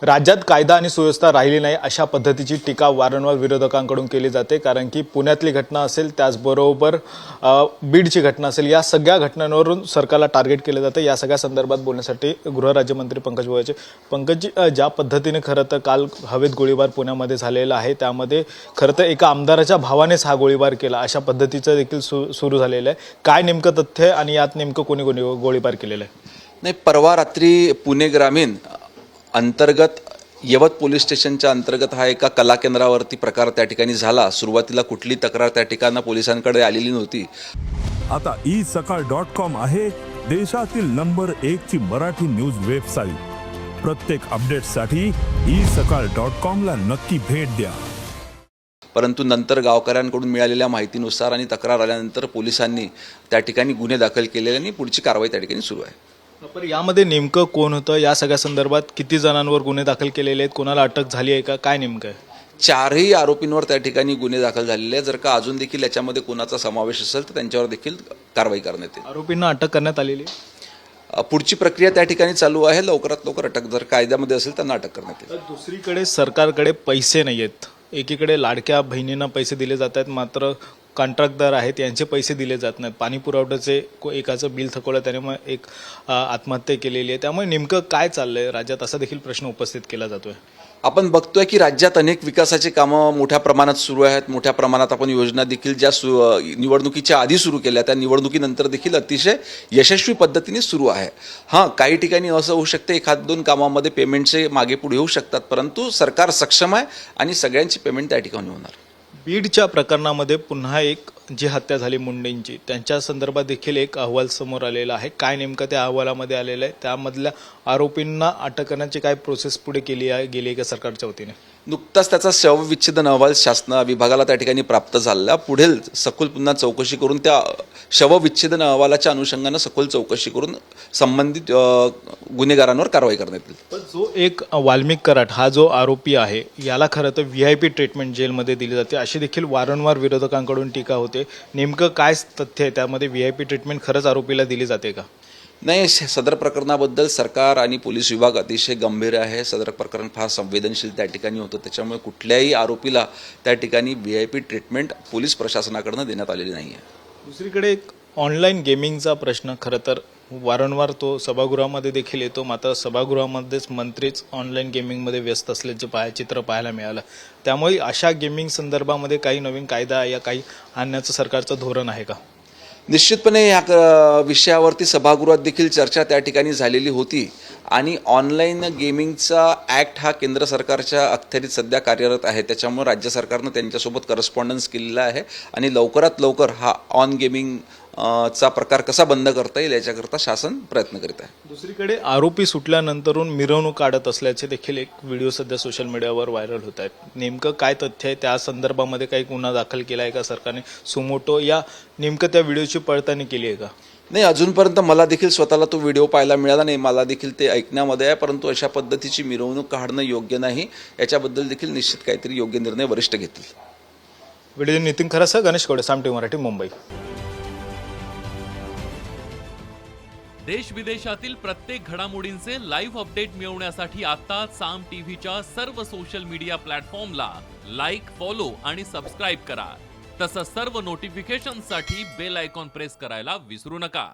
राज्यात कायदा आणि सुव्यवस्था राहिली नाही अशा पद्धतीची टीका वारंवार विरोधकांकडून केली जाते, कारण की पुण्यातली घटना असेल त्याचबरोबर बीडची घटना असेल, या सगळ्या घटनांवरून सरकारला टार्गेट केलं जातं। या सगळ्या संदर्भात बोलण्यासाठी गृहराज्यमंत्री पंकज भुजबळ पंकजी, ज्या पद्धतीने खरं तर काल हवेत गोळीबार पुण्यामध्ये झालेला आहे, त्यामध्ये खरं तर एका आमदाराच्या भावानेच हा गोळीबार केला अशा पद्धतीचं देखील सुरू झालेलं आहे। काय नेमकं तथ्य आणि यात नेमकं कोणी कोणी गोळीबार केलेला आहे? नाही, परवा रात्री पुणे ग्रामीण अंतर्गत यवत पोलीस स्टेशनच्या अंतर्गत हा एका कला केंद्रावरती प्रकार त्या ठिकाणी झाला। सुरुवातीला कुठली तक्रार त्या ठिकाणी पोलिसांकडे आलेली नव्हती। आता isakal.com आहे देशातील नंबर 1 ची मराठी न्यूज वेबसाईट। प्रत्येक अपडेटसाठी isakal.com ला नक्की भेट द्या। परंतु नंतर गावकऱ्यांकडून मिळालेल्या माहितीनुसार आणि तक्रार आल्यानंतर पोलिसांनी त्या ठिकाणी गुन्हे दाखल केलेले आणि पुढची कारवाई त्या ठिकाणी सुरू आहे। पण यामध्ये नेमकं कोण होतं, या सगळ्या संदर्भात किती जणांवर गुन्हे दाखल केलेले आहेत, कोणाला अटक झाली आहे का, काय नेमकं आहे? 4ही आरोपींवर त्या ठिकाणी गुन्हे दाखल झालेले आहेत। जर का अजून देखील याच्यामध्ये कोणाचा समावेश असेल तर त्यांच्यावर देखील कारवाई करण्यात येईल। आरोपींना अटक करण्यात आलेली आहे। पुढची प्रक्रिया त्या ठिकाणी चालू आहे। लवकरात लवकर अटक जर कायद्यामध्ये असेल त्यांना अटक करण्यात येईल। दुसरीकडे सरकारकडे पैसे नाही आहेत, एकीकडे लाडक्या बहिणींना पैसे दिले जात आहेत, मात्र कॉन्ट्रॅक्टदार आहेत यांचे पैसे दिले जात नाहीत। पाणी पुरवठ्याचे एकाचं बिल थकवलं त्याने मग एक आत्महत्या केलेली आहे। त्यामुळे नेमकं काय चाललंय राज्यात असा देखील प्रश्न उपस्थित केला जातोय। आपण बघतोय की राज्यात अनेक विकासाची कामं मोठ्या प्रमाणात सुरू आहेत। मोठ्या प्रमाणात आपण योजना देखील ज्या निवडणुकीच्या आधी सुरू केल्या त्या निवडणुकीनंतर देखील अतिशय यशस्वी पद्धतीने सुरू आहे। हां, काही ठिकाणी असं होऊ शकते एखाद दोन कामामध्ये पेमेंटचे मागे पुढे होऊ शकतात, परंतु सरकार सक्षम आहे आणि सगळ्यांची पेमेंट त्या ठिकाणी होणार। बीडच्या प्रकरणामध्ये पुन्हा एक जी हत्या झाली मुंडेंची, त्यांच्या संदर्भात देखील एक अहवाल समोर आलेला आहे। काय नेमकं त्या अहवालामध्ये आलेलं आहे, त्यामधल्या आरोपींना अटक करण्याची काय प्रोसेस पुढे गेली आहे का सरकारच्या वतीने? नुकताच त्याचा शवविच्छेदन अहवाल शासन विभागाला त्या ठिकाणी प्राप्त झाला। पुढील सखोल पुन्हा चौकशी करून त्या शवविच्छेदन अहवालाच्या अनुषंगानं सखोल चौकशी करून संबंधित गुन्हेगारांवर कारवाई करण्यात येईल। पण जो एक वाल्मिक कराड हा जो आरोपी आहे, याला खरं तर VIP ट्रीटमेंट जेलमध्ये दिली जाते अशी देखील वारंवार विरोधकांकडून टीका होते। नेमकं काय तथ्य आहे, त्यामध्ये VIP ट्रीटमेंट खरंच आरोपीला दिली जाते का? नाही, सदर प्रकरणाबद्दल सरकार आणि पोलीस विभाग अतिशय गंभीर आहे। सदर प्रकरण फार संवेदनशील त्या ठिकाणी होतं, त्याच्यामुळे कुठल्याही आरोपीला त्या ठिकाणी VIP ट्रीटमेंट पोलीस प्रशासनाकडून देण्यात आलेली नाही आहे। दुसरीकडे एक ऑनलाईन गेमिंगचा प्रश्न खरं तर वारंवार तो सभागृहामध्ये देखील येतो, मात्र सभागृहामध्येच मंत्रीच ऑनलाईन गेमिंगमध्ये व्यस्त असल्याचे चित्र पाहायला मिळालं। त्यामुळे अशा गेमिंग संदर्भामध्ये काही नवीन कायदा या काही आणण्याचं सरकारचं धोरण आहे का? निश्चितपणे या विषयावरती सभागृहात देखील चर्चा त्या ठिकाणी झालेली होती आणि ऑनलाईन गेमिंगचा ॲक्ट हा केंद्र सरकारच्या अखत्यारीत सध्या कार्यरत आहे। त्याच्यामुळे राज्य सरकारनं त्यांच्यासोबत करस्पॉन्डन्स केलेला आहे आणि लवकरात लवकर हा गेमिंग चा प्रकार कसा बंद करता येईल याच्याकरता शासन प्रयत्न करीत आहे। दुसरीकडे आरोपी सुटल्यानंतरून मिरवणूक काढत असल्याचे देखील एक व्हिडिओ सध्या सोशल मीडियावर व्हायरल होत आहेत। नेमकं काय तथ्य आहे, त्या संदर्भामध्ये काही गुन्हा दाखल केला आहे का सरकारने, सुमोटो या नेमकं त्या व्हिडिओची पडताळणी केली आहे का? नाही, अजूनपर्यंत मला देखील स्वतःला तो व्हिडिओ पाहायला मिळाला नाही, मला देखील ते ऐकण्यामध्ये आहे, परंतु अशा पद्धतीची मिरवणूक काढणं योग्य नाही। याच्याबद्दल देखील निश्चित काहीतरी योग्य निर्णय वरिष्ठ घेतील। व्हिडिओ नितीन खरासह गणेश कवडे, साम टीव्ही मराठी, मुंबई। देश विदेशातील प्रत्येक घडामोडींचे लाईव्ह अपडेट मिळवण्यासाठी आता साम टीव्हीच्या सर्व सोशल मीडिया प्लॅटफॉर्मला लाईक, फॉलो आणि सबस्क्राईब करा। तसंच सर्व नोटिफिकेशनसाठी बेल आयकॉन प्रेस करायला विसरू नका।